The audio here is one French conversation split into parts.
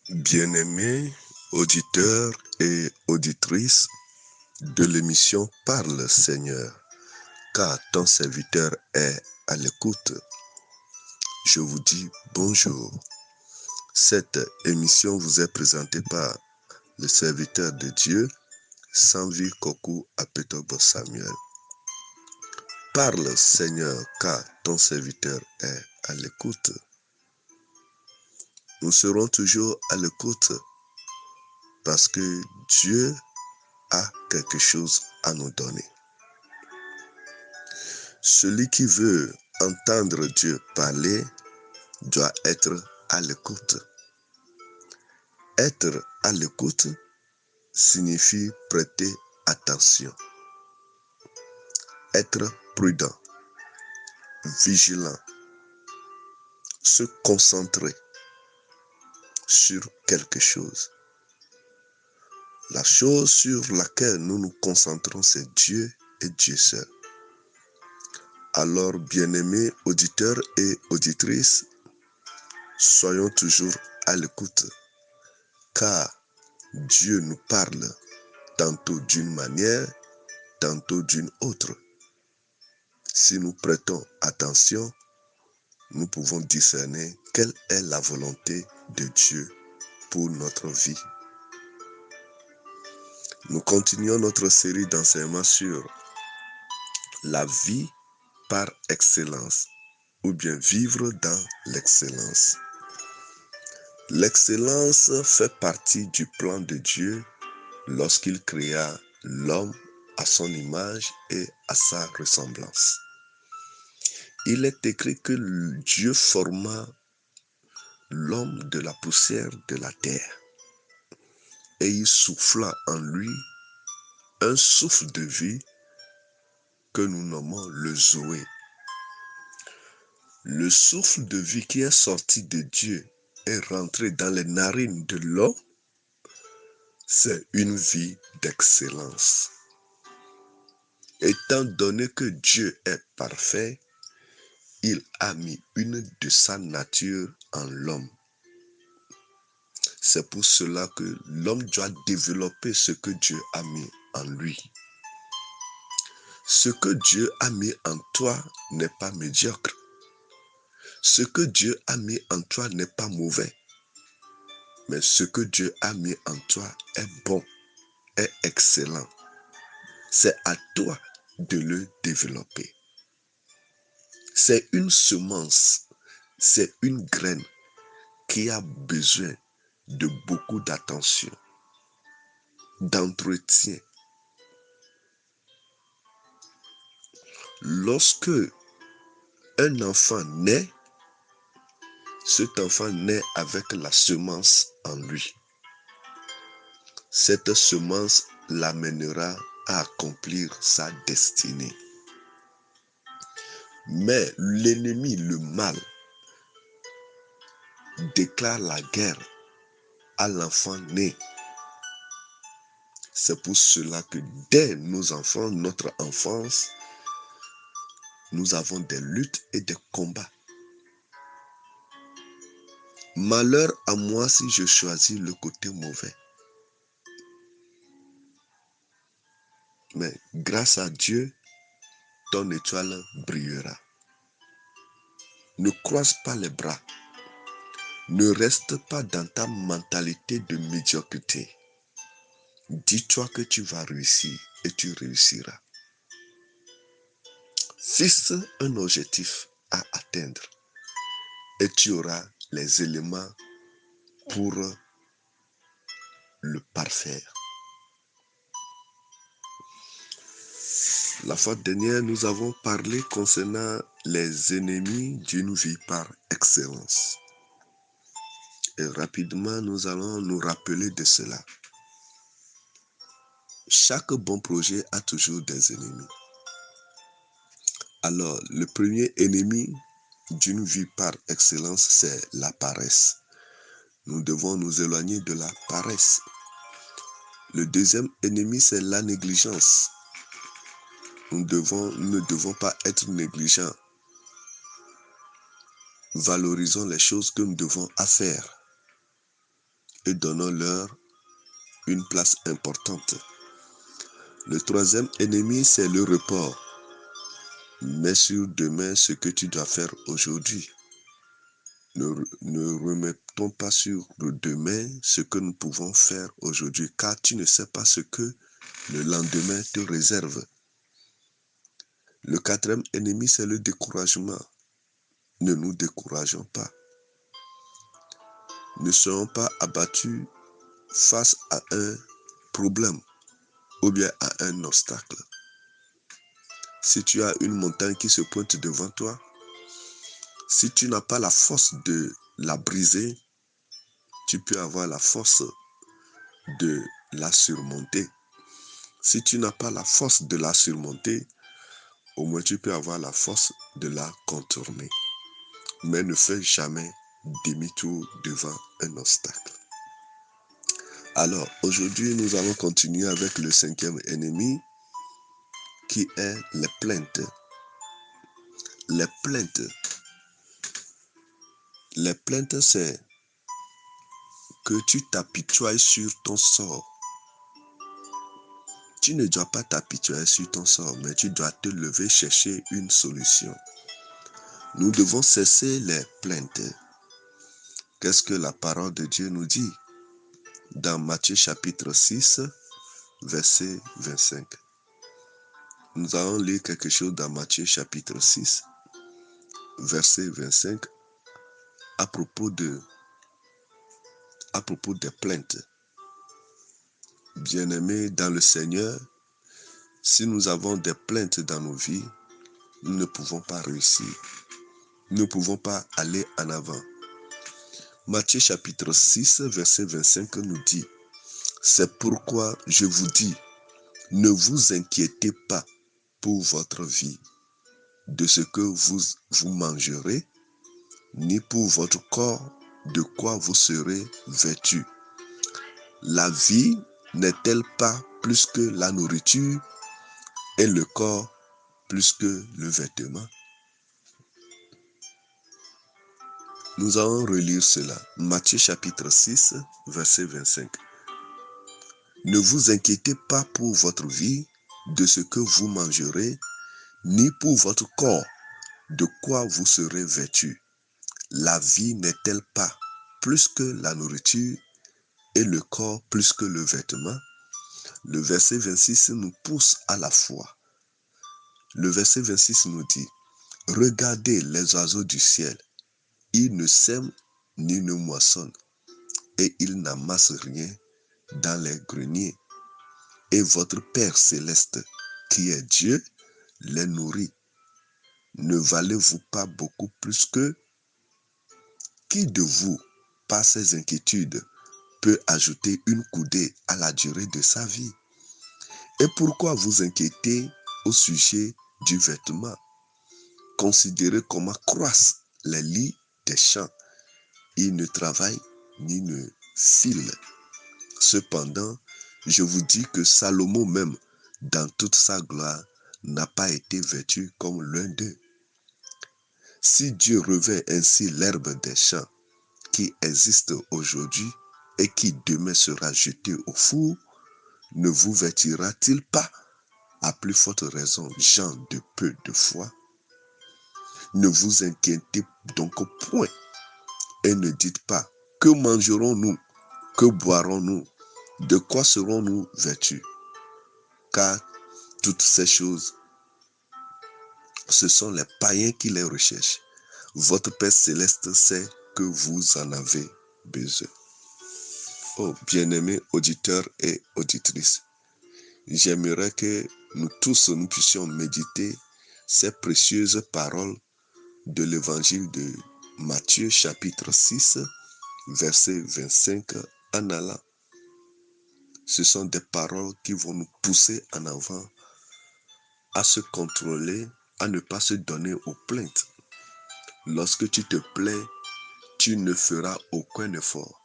Bien-aimés auditeurs et auditrices de l'émission Parle Seigneur, car ton serviteur est à l'écoute. Je vous dis bonjour. Cette émission vous est présentée par le serviteur de Dieu, Sanvi Koku Apetobo Samuel. Parle Seigneur, car ton serviteur est à l'écoute. Nous serons toujours à l'écoute parce que Dieu a quelque chose à nous donner. Celui qui veut entendre Dieu parler doit être à l'écoute. Être à l'écoute signifie prêter attention, être prudent, vigilant, se concentrer sur quelque chose. La chose sur laquelle nous nous concentrons, c'est Dieu et Dieu seul. Alors, bien-aimés auditeurs et auditrices, soyons toujours à l'écoute, car Dieu nous parle tantôt d'une manière, tantôt d'une autre. Si nous prêtons attention, nous pouvons discerner quelle est la volonté de Dieu pour notre vie. Nous continuons notre série d'enseignements sur la vie par excellence, ou bien vivre dans l'excellence. L'excellence fait partie du plan de Dieu lorsqu'il créa l'homme à son image et à sa ressemblance. Il est écrit que Dieu forma l'homme de la poussière de la terre et il souffla en lui un souffle de vie que nous nommons le Zoé. Le souffle de vie qui est sorti de Dieu est rentré dans les narines de l'homme. C'est une vie d'excellence. Étant donné que Dieu est parfait, il a mis une de sa nature en l'homme. C'est pour cela que l'homme doit développer ce que Dieu a mis en lui. Ce que Dieu a mis en toi n'est pas médiocre. Ce que Dieu a mis en toi n'est pas mauvais. Mais ce que Dieu a mis en toi est bon, est excellent. C'est à toi de le développer. C'est une semence, c'est une graine qui a besoin de beaucoup d'attention, d'entretien. Lorsque un enfant naît, cet enfant naît avec la semence en lui. Cette semence l'amènera à accomplir sa destinée. Mais l'ennemi, le mal, déclare la guerre à l'enfant né. C'est pour cela que dès nos enfants, notre enfance, nous avons des luttes et des combats. Malheur à moi si je choisis le côté mauvais. Mais grâce à Dieu, ton étoile brillera. Ne croise pas les bras. Ne reste pas dans ta mentalité de médiocrité. Dis-toi que tu vas réussir et tu réussiras. Fixe un objectif à atteindre et tu auras les éléments pour le parfaire. La fois dernière, nous avons parlé concernant les ennemis d'une vie par excellence. Et rapidement, nous allons nous rappeler de cela. Chaque bon projet a toujours des ennemis. Alors, le premier ennemi d'une vie par excellence, c'est la paresse. Nous devons nous éloigner de la paresse. Le deuxième ennemi, c'est la négligence. Nous ne devons pas être négligents. Valorisons les choses que nous devons faire. et donnons-leur une place importante. Le troisième ennemi, c'est le report. Mets sur demain ce que tu dois faire aujourd'hui. Ne remettons pas sur le demain ce que nous pouvons faire aujourd'hui, car tu ne sais pas ce que le lendemain te réserve. Le quatrième ennemi, c'est le découragement. Ne nous décourageons pas. Ne soyons pas abattus face à un problème ou bien à un obstacle. Si tu as une montagne qui se pointe devant toi, si tu n'as pas la force de la briser, tu peux avoir la force de la surmonter. Si tu n'as pas la force de la surmonter, au moins tu peux avoir la force de la contourner. Mais ne fais jamais demi-tour devant un obstacle. Alors, aujourd'hui, nous allons continuer avec le cinquième ennemi, qui est les plaintes. Les plaintes. Les plaintes, c'est que tu t'apitoies sur ton sort. Tu ne dois pas t'apitoyer sur ton sort, mais tu dois te lever chercher une solution. Nous devons cesser les plaintes. Qu'est-ce que la parole de Dieu nous dit? Dans Matthieu chapitre 6, verset 25. Nous allons lire quelque chose dans Matthieu chapitre 6, verset 25, à propos des plaintes. Bien-aimés dans le Seigneur, si nous avons des plaintes dans nos vies, nous ne pouvons pas réussir. Nous ne pouvons pas aller en avant. Matthieu chapitre 6, verset 25 nous dit, « C'est pourquoi je vous dis, ne vous inquiétez pas pour votre vie, de ce que vous mangerez, ni pour votre corps, de quoi vous serez vêtus. La vie n'est-elle pas plus que la nourriture et le corps plus que le vêtement? » Nous allons relire cela. Matthieu chapitre 6, verset 25. Ne vous inquiétez pas pour votre vie, de ce que vous mangerez, ni pour votre corps, de quoi vous serez vêtus. La vie n'est-elle pas plus que la nourriture et le corps plus que le vêtement? Le verset 26 nous pousse à la foi. Le verset 26 nous dit, « Regardez les oiseaux du ciel, ils ne sèment ni ne moissonnent, et ils n'amassent rien dans les greniers. Et votre Père céleste, qui est Dieu, les nourrit. Ne valez-vous pas beaucoup plus qu'eux? Qui de vous, par ses inquiétudes, peut ajouter une coudée à la durée de sa vie? Et pourquoi vous inquiétez au sujet du vêtement? Considérez comment croissent les lits des champs. Ils ne travaillent ni ne filent. Cependant, je vous dis que Salomon même, dans toute sa gloire, n'a pas été vêtu comme l'un d'eux. Si Dieu revêt ainsi l'herbe des champs qui existe aujourd'hui et qui demain sera jetée au four, ne vous vêtira-t-il pas à plus forte raison, gens de peu de foi? Ne vous inquiétez donc point et ne dites pas, que mangerons-nous, que boirons-nous, de quoi serons-nous vêtus? Car toutes ces choses, ce sont les païens qui les recherchent. Votre Père céleste sait que vous en avez besoin. Oh, bien-aimés auditeurs et auditrices, j'aimerais que nous tous nous puissions méditer ces précieuses paroles de l'évangile de Matthieu chapitre 6, verset 25 en allant. Ce sont des paroles qui vont nous pousser en avant à se contrôler, à ne pas se donner aux plaintes. Lorsque tu te plains, tu ne feras aucun effort.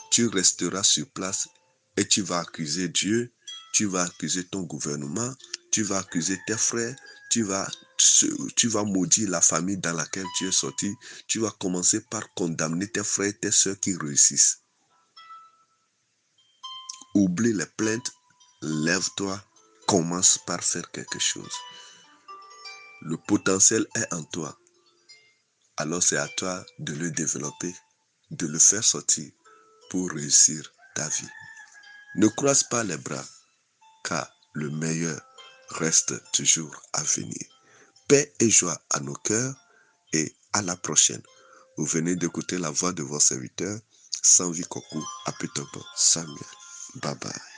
Tu resteras sur place et tu vas accuser Dieu, tu vas accuser ton gouvernement, tu vas accuser tes frères, tu vas maudire la famille dans laquelle tu es sorti, tu vas commencer par condamner tes frères et tes soeurs qui réussissent. Oublie les plaintes, lève-toi, commence par faire quelque chose. Le potentiel est en toi. Alors c'est à toi de le développer, de le faire sortir pour réussir ta vie. Ne croise pas les bras, car le meilleur reste toujours à venir. Paix et joie à nos cœurs et à la prochaine. Vous venez d'écouter la voix de vos serviteurs, Sanvi Kokou Apitopo Samuel. Bye bye.